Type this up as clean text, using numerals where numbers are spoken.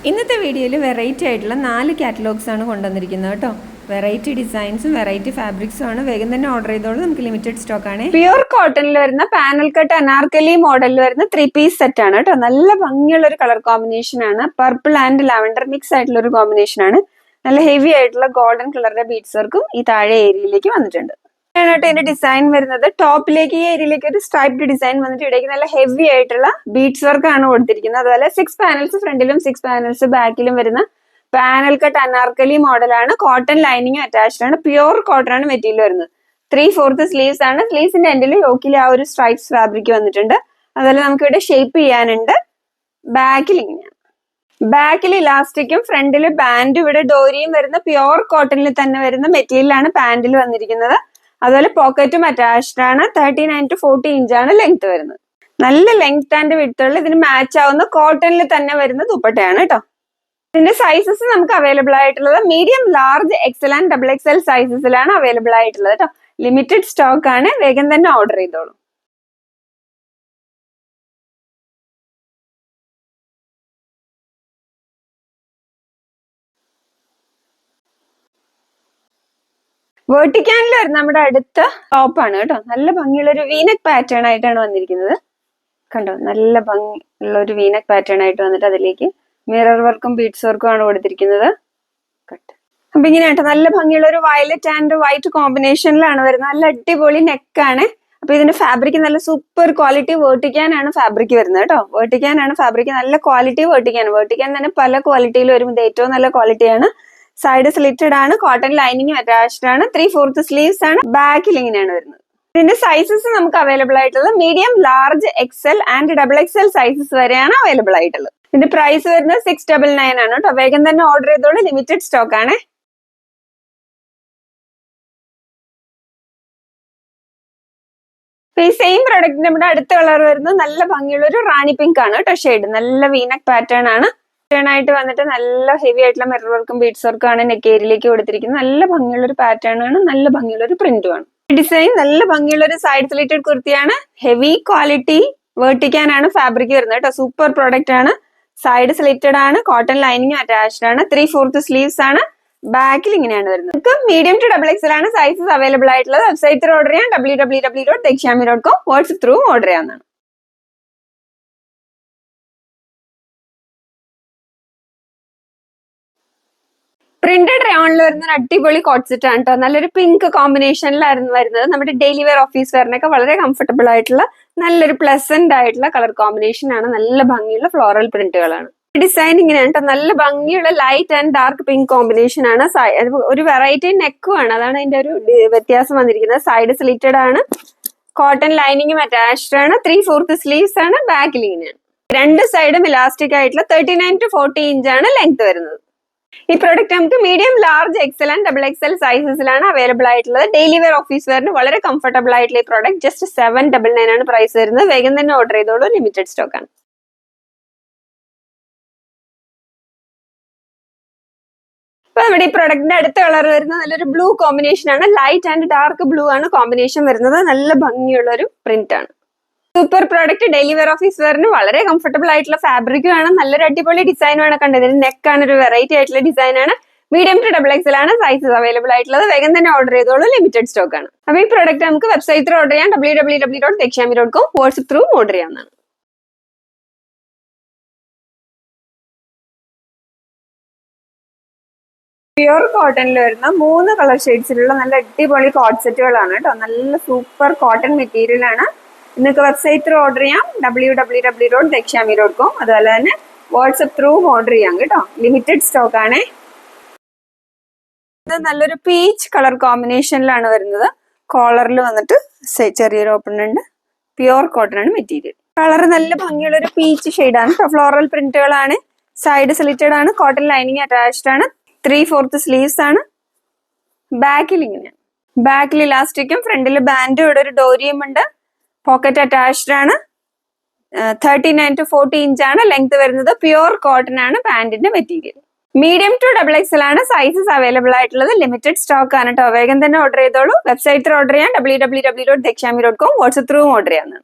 ഇന്നത്തെ വീഡിയോയിൽ വെറൈറ്റി ആയിട്ടുള്ള 4 കാറ്റലോഗ്സ് ആണ് കൊണ്ടുവന്നിരിക്കുന്നത് കേട്ടോ. വെറൈറ്റി ഡിസൈൻസും വെറൈറ്റി ഫാബ്രിക്സും ആണ്. വേഗം തന്നെ ഓർഡർ ചെയ്തോളൂ, നമുക്ക് ലിമിറ്റഡ് സ്റ്റോക്ക് ആണ്. പ്യൂർ കോട്ടണിൽ വരുന്ന പാനൽ കട്ട് അനാർക്കലി മോഡലിൽ വരുന്ന 3 പീസ് സെറ്റ് ആണ് കേട്ടോ. നല്ല ഭംഗിയുള്ള ഒരു കളർ കോമ്പിനേഷൻ ആണ്. പർപ്പിൾ ആൻഡ് ലാവൻഡർ മിക്സ് ആയിട്ടുള്ള ഒരു കോമ്പിനേഷൻ ആണ്. നല്ല ഹെവി ആയിട്ടുള്ള ഗോൾഡൻ കളറിന്റെ ബീഡ്സ് വർക്കും ഈ താഴെ ഏരിയയിലേക്ക് വന്നിട്ടുണ്ട്. ഇതിന്റെ ഡിസൈൻ വരുന്നത് ടോപ്പിലേക്ക് ഈ ഏരിയയിലേക്ക് ഒരു സ്ട്രൈപ്ഡ് ഡിസൈൻ വന്നിട്ട് ഇവിടേക്ക് നല്ല ഹെവി ആയിട്ടുള്ള ബീഡ്സ് വർക്ക് ആണ് കൊടുത്തിരിക്കുന്നത്. അതുപോലെ 6 പാനൽസ് ഫ്രണ്ടിലും 6 പാനൽസ് ബാക്കിലും വരുന്ന പാനൽ കട്ട് അനാർക്കലി മോഡലാണ്. കോട്ടൺ ലൈനിങ് അറ്റാച്ച്ഡ് ആണ്. പ്യൂർ കോട്ടൺ ആണ് മെറ്റീരിയൽ വരുന്നത്. 3/4 സ്ലീവ്സ് ആണ്. സ്ലീവ്സിന്റെ എൻഡിൽ യോക്കിൽ ആ ഒരു സ്ട്രൈപ്സ് ഫാബ്രിക് വന്നിട്ടുണ്ട്. അതുപോലെ നമുക്ക് ഇവിടെ ഷേപ്പ് ചെയ്യാനുണ്ട്. ബാക്കിൽ ഇങ്ങനെയാണ്. ബാക്കിൽ ഇലാസ്റ്റിക്കും ഫ്രണ്ടിൽ ബാൻഡും ഇവിടെ ഡോരിയും വരുന്ന പ്യൂർ കോട്ടണിൽ തന്നെ വരുന്ന മെറ്റീരിയലാണ് പാന്റിൽ വന്നിരിക്കുന്നത്. അതുപോലെ പോക്കറ്റും അറ്റാച്ച്ഡ് ആണ്. 39 to 40 ഇഞ്ചാണ് ലെങ്ത് വരുന്നത്. നല്ല ലെങ്ത് ആൻഡ് വിഡ്ത്തുള്ള ഇതിന് മാച്ച് ആവുന്ന കോട്ടണിൽ തന്നെ വരുന്ന ദുപ്പട്ടയാണ് കേട്ടോ. ഇതിന്റെ സൈസസ് നമുക്ക് അവൈലബിൾ ആയിട്ടുള്ളത് medium, large, XL and XXL സൈസസിലാണ് അവൈലബിൾ ആയിട്ടുള്ളത് കേട്ടോ. ലിമിറ്റഡ് സ്റ്റോക്ക് ആണ്. വേഗം തന്നെ ഓർഡർ ചെയ്തോളൂ. വേർട്ടിക്കാനിൽ വരുന്ന നമ്മുടെ അടുത്ത ടോപ്പാണ് കേട്ടോ. നല്ല ഭംഗിയുള്ള ഒരു വീനക് പാറ്റേൺ ആയിട്ടാണ് വന്നിരിക്കുന്നത്. കണ്ടോ, നല്ല ഭംഗിയുള്ള ഒരു വീനക് പാറ്റേൺ ആയിട്ട് വന്നിട്ട് അതിലേക്ക് മിറർ വർക്കും ബീഡ്സ് വർക്കും ആണ് കൊടുത്തിരിക്കുന്നത്. അപ്പൊ ഇങ്ങനെയാട്ടോ, നല്ല ഭംഗിയുള്ള ഒരു വയലറ്റ് ആൻഡ് വൈറ്റ് കോമ്പിനേഷനിലാണ് വരുന്നത്. നല്ല അടിപൊളി നെക്കാണ്. അപ്പൊ ഇതിന്റെ ഫാബ്രിക് നല്ല സൂപ്പർ ക്വാളിറ്റി വേർട്ടിക്കാനാണ് ഫാബ്രിക് വരുന്നത് കേട്ടോ. വേർട്ടിക്കാനാണ് ഫാബ്രിക്. നല്ല ക്വാളിറ്റി വേർട്ടിക്കാൻ തന്നെ പല ക്വാളിറ്റിയിൽ വരും. ഇത് ഏറ്റവും നല്ല ക്വാളിറ്റിയാണ്. സൈഡ് സ്ലിറ്റഡ് ആണ്. കോട്ടൺ ലൈനിങ് അറ്റാച്ച്ഡ് ആണ്. 3/4 സ്ലീവ്സ് ആണ്. ബാക്കിൽ ഇങ്ങനെയാണ് വരുന്നത്. ഇതിന്റെ സൈസസ് നമുക്ക് അവൈലബിൾ ആയിട്ടുള്ളത് medium, large, XL and XXL sizes വരെയാണ് അവൈലബിൾ ആയിട്ടുള്ളത്. ഇതിന്റെ പ്രൈസ് വരുന്നത് 699 ആണ് കേട്ടോ. വേഗം തന്നെ ഓർഡർ ചെയ്തോളൂ. ലിമിറ്റഡ് സ്റ്റോക്ക് ആണ്. ഈ സെയിം പ്രൊഡക്റ്റ് നമ്മുടെ അടുത്ത കളർ വരുന്നത് നല്ല ഭംഗിയുള്ള ഒരു റാണി പിങ്ക് ആണ് കേട്ടോ. ഷെയ്ഡ് നല്ല വീനക് പാറ്റേൺ ആണ്. ആയിട്ട് വന്നിട്ട് നല്ല ഹെവി ആയിട്ടുള്ള മിറർ വർക്കും ബീഡ്സ് വർക്കും ആണ് നെക്ക് ഏരിയയിലേക്ക് കൊടുത്തിരിക്കുന്നത്. നല്ല ഭംഗിയുള്ള ഒരു പാറ്റേൺ ആണ്. നല്ല ഭംഗിയുള്ള ഒരു പ്രിന്റും ആണ്. ഡിസൈൻ നല്ല ഭംഗിയുള്ള ഒരു സൈഡ് സ്ലിറ്റഡ് കുർത്തിയാണ്. ഹെവി ക്വാളിറ്റി വേർട്ടിക്കാനാണ് ഫാബ്രിക് വരുന്നത് കേട്ടോ. സൂപ്പർ പ്രോഡക്റ്റ് ആണ്. സൈഡ് സ്ലിറ്റഡ് ആണ്. കോട്ടൺ ലൈനിങ് അറ്റാച്ച്ഡ് ആണ്. 3/4 സ്ലീവ്സ് ആണ്. ബാക്കിൽ ഇങ്ങനെയാണ് വരുന്നത്. നമുക്ക് മീഡിയം ടു XXL ആണ് സൈസസ് അവൈലബിൾ ആയിട്ടുള്ളത്. വെബ്സൈറ്റിൽ ഓർഡർ ചെയ്യാം. www.dekshami.com. വാട്സ്ആപ്പ് ത്രൂ ഓർഡർ ചെയ്യാവുന്നതാണ്. പ്രിന്റഡ് റയോണിൽ വരുന്ന അടിപൊളി കോട്ട് സെറ്റ് ആണ് കേട്ടോ. നല്ലൊരു പിങ്ക് കോമ്പിനേഷനിലായിരുന്നു വരുന്നത്. നമ്മുടെ ഡെയിലി വെയർ, ഓഫീസ് വെയറിനൊക്കെ വളരെ കംഫർട്ടബിൾ ആയിട്ടുള്ള നല്ലൊരു പ്ലസന്റ് ആയിട്ടുള്ള കളർ കോമ്പിനേഷൻ ആണ്. നല്ല ഭംഗിയുള്ള ഫ്ലോറൽ പ്രിന്റുകളാണ്. ഡിസൈൻ ഇങ്ങനെയാണ് കേട്ടോ. നല്ല ഭംഗിയുള്ള light and dark pink combination ആണ്. ഒരു വെറൈറ്റി നെക്കും ആണ്. അതാണ് അതിന്റെ ഒരു വ്യത്യാസം വന്നിരിക്കുന്നത്. സൈഡ് സ്ലിറ്റഡ് ആണ്. കോട്ടൺ ലൈനിങ്ങും അറ്റാച്ച്ഡ് ആണ്. 3/4 സ്ലീവ്സ് ആണ്. ബാക്കിൽ ഇങ്ങനെയാണ്. രണ്ട് സൈഡും ഇലാസ്റ്റിക് ആയിട്ടുള്ള 39 to 40 ഇഞ്ചാണ് ലെങ്ത് വരുന്നത്. ഈ പ്രോഡക്റ്റ് നമുക്ക് medium, large, XL and XXL സൈസസിലാണ് അവൈലബിൾ ആയിട്ടുള്ളത്. ഡെയിലി വെയർ, ഓഫീസ് വെയറിന് വളരെ കംഫർട്ടബിൾ ആയിട്ടുള്ള ഈ പ്രോഡക്റ്റ് ജസ്റ്റ് 799 ആണ് പ്രൈസ് വരുന്നത്. വേഗം തന്നെ ഓർഡർ ചെയ്തോളൂ. ലിമിറ്റഡ് സ്റ്റോക്ക് ആണ്. അപ്പൊ നമ്മുടെ ഈ പ്രൊഡക്റ്റിന്റെ അടുത്ത കളർ വരുന്നത് നല്ലൊരു ബ്ലൂ കോമ്പിനേഷൻ ആണ്. ലൈറ്റ് ആൻഡ് ഡാർക്ക് ബ്ലൂ ആണ് കോമ്പിനേഷൻ വരുന്നത്. നല്ല ഭംഗിയുള്ള ഒരു പ്രിന്റ് ആണ്. Super product. Daily wear, office വെയറിന് വളരെ കംഫർട്ടബിൾ ആയിട്ടുള്ള ഫാബ്രിക്കും ആണ്. നല്ലൊരു അടിപൊളി ഡിസൈനും ആണ് കണ്ടത്. നെക്കാണ് ഒരു വെറൈറ്റി ആയിട്ടുള്ള ഡിസൈൻ ആണ്. മീഡിയം ടു XXL ആണ് സൈസസ് അവൈലബിൾ ആയിട്ടുള്ളത്. വേഗം തന്നെ ഓർഡർ ചെയ്തോളൂ. ലിമിറ്റഡ് സ്റ്റോക്ക് ആണ്. അപ്പൊ ഈ പ്രോഡക്റ്റ് നമുക്ക് വെബ്സൈറ്റിൽ ഓർഡർ ചെയ്യാം. www.dekshami.com. വാട്സ്ആപ്പ് ത്രൂ ഓർഡർ ചെയ്യാവുന്നതാണ്. പ്യൂർ കോട്ടണിൽ വരുന്ന 3 കളർ ഷെയ്ഡ്സിലുള്ള നല്ല അടിപൊളി കോട്ട് സെറ്റുകളാണ് കേട്ടോ. നല്ല സൂപ്പർ കോട്ടൺ മെറ്റീരിയൽ ആണ്. നിങ്ങൾക്ക് വെബ്സൈറ്റിൽ ഓർഡർ ചെയ്യാം. www.dekshami.com. അതുപോലെ തന്നെ വാട്സ്ആപ്പ് ത്രൂ ഓർഡർ ചെയ്യാം കേട്ടോ. ലിമിറ്റഡ് സ്റ്റോക്ക് ആണ്. ഇത് നല്ലൊരു പീച്ച് കളർ കോമ്പിനേഷനിലാണ് വരുന്നത്. കോളറിൽ വന്നിട്ട് ചെറിയൊരു ഓപ്പൺ ഉണ്ട്. പ്യൂർ കോട്ടൺ ആണ് മെറ്റീരിയൽ. കളർ നല്ല ഭംഗിയുള്ള ഒരു പീച്ച് ഷെയ്ഡാണ്. ഫ്ലോറൽ പ്രിന്റുകളാണ്. സൈഡ് സ്ലിറ്റഡ് ആണ്. കോട്ടൺ ലൈനിങ് അറ്റാച്ച്ഡ് ആണ്. 3/4 സ്ലീവ്സ് ആണ്. ബാക്കിൽ ഇങ്ങനെയാണ്. ബാക്കിൽ ഇലാസ്റ്റിക്കും ഫ്രണ്ടിൽ ബാൻഡും ഇവിടെ ഒരു ഡോരിയും ഉണ്ട്. പോക്കറ്റ് അറ്റാച്ച്ഡ് ആണ്. 39 to 40 ഇഞ്ചാണ് ലെങ്ത് വരുന്നത്. പ്യൂർ കോട്ടൺ ആണ് പാന്റിന്റെ മെറ്റീരിയൽ. മീഡിയം ടു XXL ആണ് സൈസസ് അവൈലബിൾ ആയിട്ടുള്ളത്. ലിമിറ്റഡ് സ്റ്റോക്ക് ആണ് കേട്ടോ. വേഗം തന്നെ ഓർഡർ ചെയ്തോളൂ. വെബ്സൈറ്റിൽ ഓർഡർ ചെയ്യാം. www.dekshami.com. വാട്സ്ആപ്പ് ത്രൂ ഓർഡർ ചെയ്യാവുന്നതാണ്.